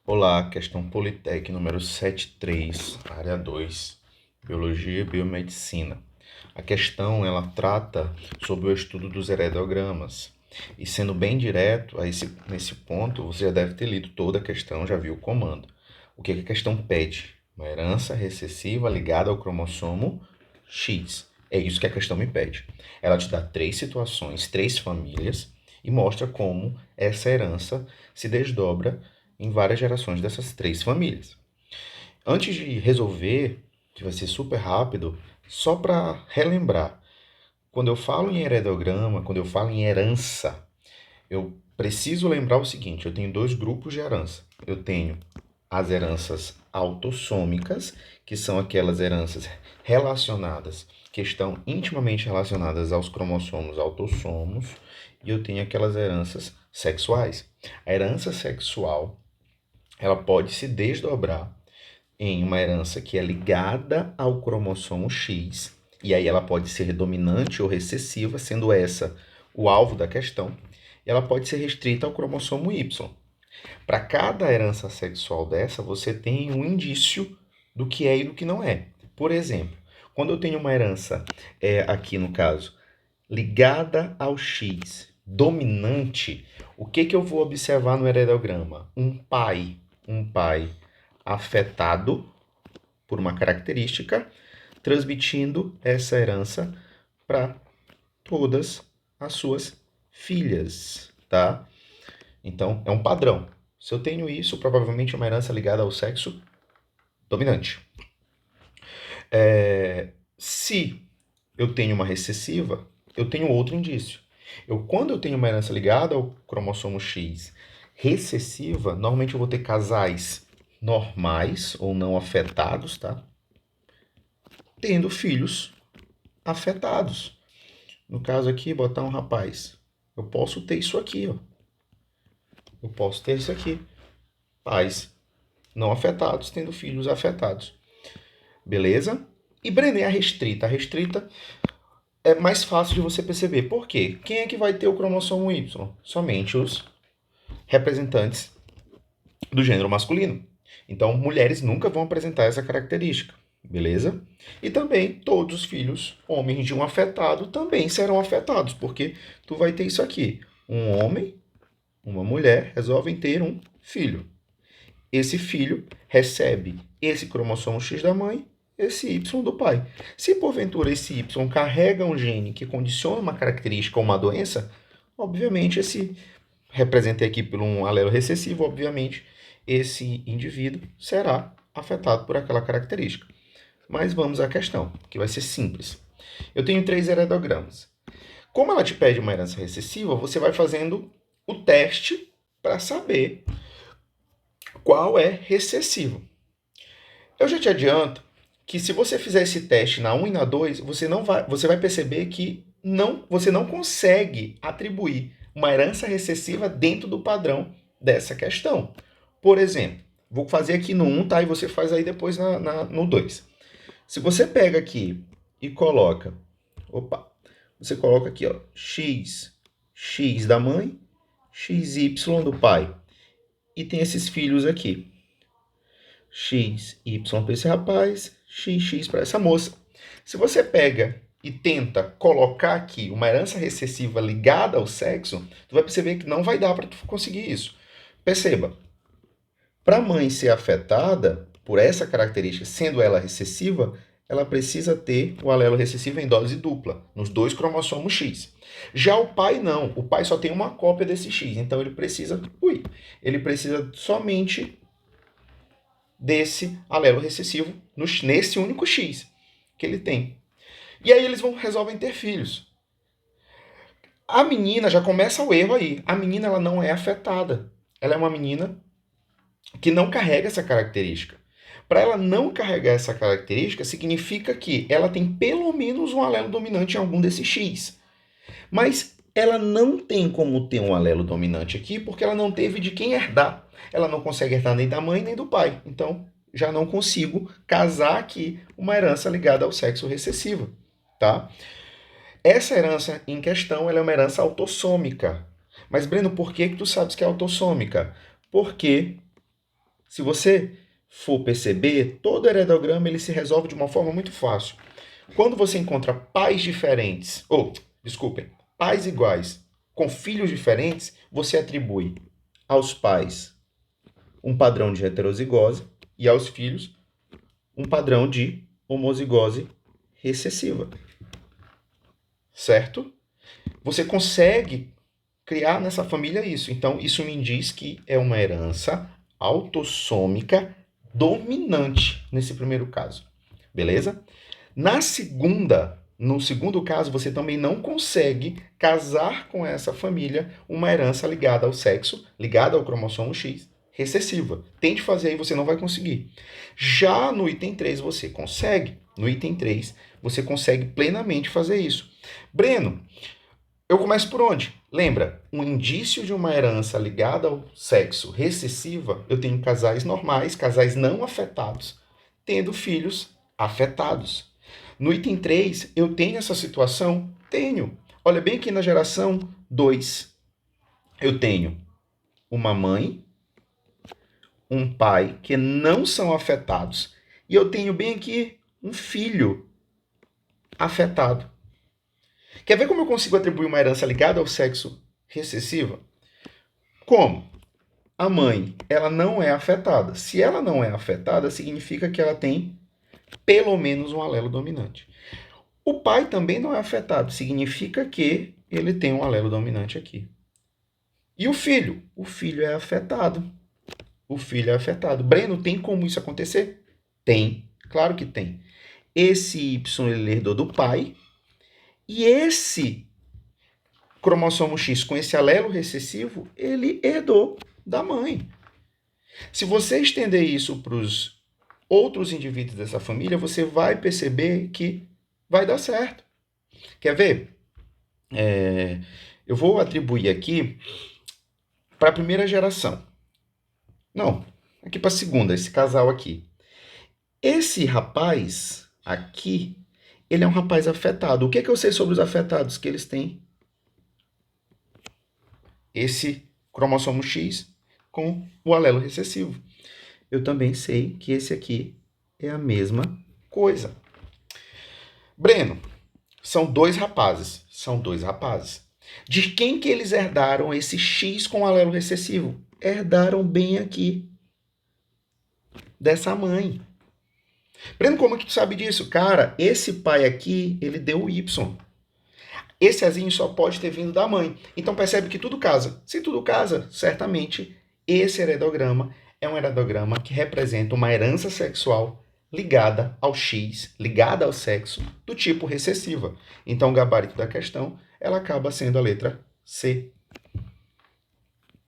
Olá, questão Politec número 73, área 2, Biologia e Biomedicina. A questão ela trata sobre o estudo dos heredogramas. E sendo bem direto nesse ponto, você já deve ter lido toda a questão, já viu o comando. O que a questão pede? Uma herança recessiva ligada ao cromossomo X. É isso que a questão me pede. Ela te dá 3 situações, 3 famílias, e mostra como essa herança se desdobra em várias gerações dessas 3 famílias. Antes de resolver, que vai ser super rápido, só para relembrar, quando eu falo em heredograma, quando eu falo em herança, eu preciso lembrar o seguinte: eu tenho 2 grupos de herança. Eu tenho as heranças autossômicas, que são aquelas heranças relacionadas, que estão intimamente relacionadas aos cromossomos autossomos, e eu tenho aquelas heranças sexuais. A herança sexual ela pode se desdobrar em uma herança que é ligada ao cromossomo X, e aí ela pode ser dominante ou recessiva, sendo essa o alvo da questão, e ela pode ser restrita ao cromossomo Y. Para cada herança sexual dessa, você tem um indício do que é e do que não é. Por exemplo, quando eu tenho uma herança, aqui no caso, ligada ao X, dominante, o que eu vou observar no heredograma? Um pai afetado por uma característica, transmitindo essa herança para todas as suas filhas, tá? Então, é um padrão. Se eu tenho isso, provavelmente é uma herança ligada ao sexo dominante. Se eu tenho uma recessiva, eu tenho outro indício. Quando eu tenho uma herança ligada ao cromossomo X recessiva, normalmente eu vou ter casais normais ou não afetados, tá? Tendo filhos afetados. No caso aqui, botar um rapaz. Eu posso ter isso aqui, ó. Eu posso ter isso aqui. Pais não afetados tendo filhos afetados. Beleza? E Brené a restrita. A restrita é mais fácil de você perceber. Por quê? Quem é que vai ter o cromossomo Y? Somente os representantes do gênero masculino. Então, mulheres nunca vão apresentar essa característica. Beleza? E também todos os filhos homens de um afetado também serão afetados, porque tu vai ter isso aqui. Um homem, uma mulher resolvem ter um filho. Esse filho recebe esse cromossomo X da mãe, esse Y do pai. Se porventura esse Y carrega um gene que condiciona uma característica ou uma doença, obviamente esse representei aqui por um alelo recessivo, obviamente esse indivíduo será afetado por aquela característica. Mas vamos à questão, que vai ser simples. Eu tenho 3 heredogramas. Como ela te pede uma herança recessiva, você vai fazendo o teste para saber qual é recessivo. Eu já te adianto que se você fizer esse teste na 1 e na 2, você vai perceber que você não consegue atribuir uma herança recessiva dentro do padrão dessa questão. Por exemplo, vou fazer aqui no 1, tá? E você faz aí depois no 2. Se você pega aqui e coloca, você coloca aqui, ó, x da mãe, xy do pai. E tem esses filhos aqui. XY para esse rapaz, XX para essa moça. Se você pega e tenta colocar aqui uma herança recessiva ligada ao sexo, tu vai perceber que não vai dar para tu conseguir isso. Perceba, para a mãe ser afetada por essa característica, sendo ela recessiva, ela precisa ter o alelo recessivo em dose dupla, nos 2 cromossomos X. Já o pai não, o pai só tem uma cópia desse X, então ele precisa somente desse alelo recessivo nesse único X que ele tem. E aí eles resolvem ter filhos. A menina já começa o erro aí. A menina ela não é afetada. Ela é uma menina que não carrega essa característica. Para ela não carregar essa característica, significa que ela tem pelo menos um alelo dominante em algum desses X. Mas ela não tem como ter um alelo dominante aqui porque ela não teve de quem herdar. Ela não consegue herdar nem da mãe nem do pai. Então, já não consigo casar aqui uma herança ligada ao sexo recessivo, tá? Essa herança em questão ela é uma herança autossômica. Mas, Breno, por que tu sabes que é autossômica? Porque Se você for perceber, todo heredograma ele se resolve de uma forma muito fácil. Quando você encontra pais diferentes, pais iguais com filhos diferentes, você atribui aos pais um padrão de heterozigose e aos filhos um padrão de homozigose recessiva. Certo? Você consegue criar nessa família isso. Então, isso me diz que é uma herança autossômica dominante nesse primeiro caso. Beleza? No segundo caso, você também não consegue casar com essa família uma herança ligada ao sexo, ligada ao cromossomo X, recessiva. Tente fazer aí, você não vai conseguir. Já no item 3 você consegue. No item 3 você consegue plenamente fazer isso. Breno, eu começo por onde? Lembra, um indício de uma herança ligada ao sexo recessiva, eu tenho casais normais, casais não afetados, tendo filhos afetados. No item 3, eu tenho essa situação? Tenho. Olha bem aqui na geração 2. Eu tenho uma mãe, um pai que não são afetados. E eu tenho bem aqui um filho afetado. Quer ver como eu consigo atribuir uma herança ligada ao sexo recessiva? Como? A mãe, ela não é afetada. Se ela não é afetada, significa que ela tem pelo menos um alelo dominante. O pai também não é afetado, significa que ele tem um alelo dominante aqui. E o filho? O filho é afetado. O filho é afetado. Breno, tem como isso acontecer? Tem, claro que tem. Esse Y ele herdou do pai, e esse cromossomo X com esse alelo recessivo, ele herdou da mãe. Se você estender isso para os outros indivíduos dessa família, você vai perceber que vai dar certo. Quer ver? Eu vou atribuir aqui para a primeira geração. Não, aqui para a segunda, esse casal aqui. Esse rapaz aqui, ele é um rapaz afetado. O que é que eu sei sobre os afetados? Que eles têm esse cromossomo X com o alelo recessivo. Eu também sei que esse aqui é a mesma coisa. Breno, são dois rapazes. De quem que eles herdaram esse X com alelo recessivo? Herdaram bem aqui. Dessa mãe. Breno, como que tu sabe disso? Cara, esse pai aqui, ele deu o Y. Esse azinho só pode ter vindo da mãe. Então percebe que tudo casa. Se tudo casa, certamente esse heredograma é um heredograma que representa uma herança sexual ligada ao X, ligada ao sexo, do tipo recessiva. Então o gabarito da questão, ela acaba sendo a letra C.